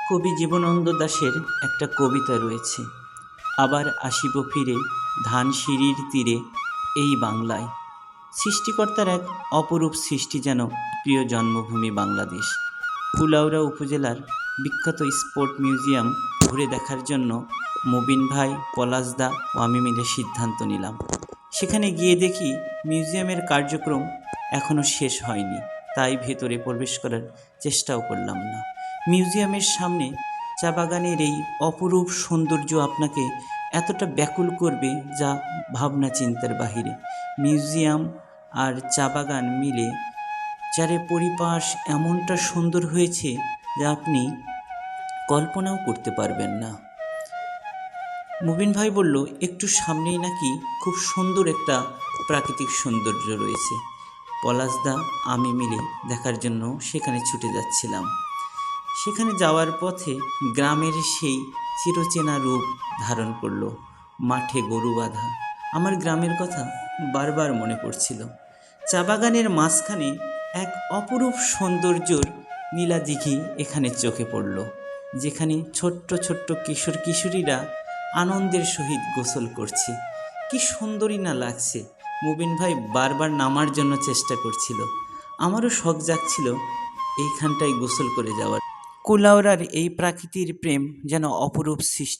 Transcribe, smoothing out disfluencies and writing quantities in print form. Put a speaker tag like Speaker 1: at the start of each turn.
Speaker 1: কবি জীবনানন্দ দাশের একটা কবিতা রয়েছে, আবার আসিব ফিরে ধানসিঁড়ির তীরে এই বাংলায়। সৃষ্টিকর্তার এক অপরূপ সৃষ্টি যেন প্রিয় জন্মভূমি বাংলাদেশ। কুলাউড়া উপজেলার বিখ্যাত স্পোর্ট মিউজিয়াম ঘুরে দেখার জন্য মুবিন ভাই, পলাশদা ও আমি মিলে সিদ্ধান্ত নিলাম। সেখানে গিয়ে দেখি মিউজিয়ামের কার্যক্রম এখনও শেষ হয়নি, তাই ভেতরে প্রবেশ করার চেষ্টাও করলাম না। মিউজিয়ামের সামনে চা বাগানের এই অপরূপ সৌন্দর্য আপনাকে এতটা ব্যাকুল করবে যা ভাবনা চিন্তার বাহিরে। মিউজিয়াম আর চা বাগান মিলে চারে পরিপাশ এমনটা সুন্দর হয়েছে যা আপনি কল্পনাও করতে পারবেন না। মুবিন ভাই বলল, একটু সামনেই নাকি খুব সুন্দর একটা প্রাকৃতিক সৌন্দর্য রয়েছে। পলাশদা আমি মিলে দেখার জন্য সেখানে ছুটে যাচ্ছিলাম। সেখানে যাওয়ার পথে গ্রামের সেই চিরচেনা রূপ ধারণ করলো। মাঠে গরু বাঁধা আমার গ্রামের কথা বারবার মনে পড়ছিল। চা বাগানের মাঝখানে এক অপরূপ সৌন্দর্যর নীলা দিঘি এখানে চোখে পড়ল, যেখানে ছোট্ট ছোট্ট কিশোর কিশোরীরা আনন্দের সহিত গোসল করছে। কি সুন্দরই না লাগছে। মুবিন ভাই বারবার নামার জন্য চেষ্টা করছিল। আমারও শখ জাগছিল এইখানটায় গোসল করে যাওয়ার। কুলাউড়ার এই প্রাকৃতির প্রেম যেন অপরূপ সৃষ্টি।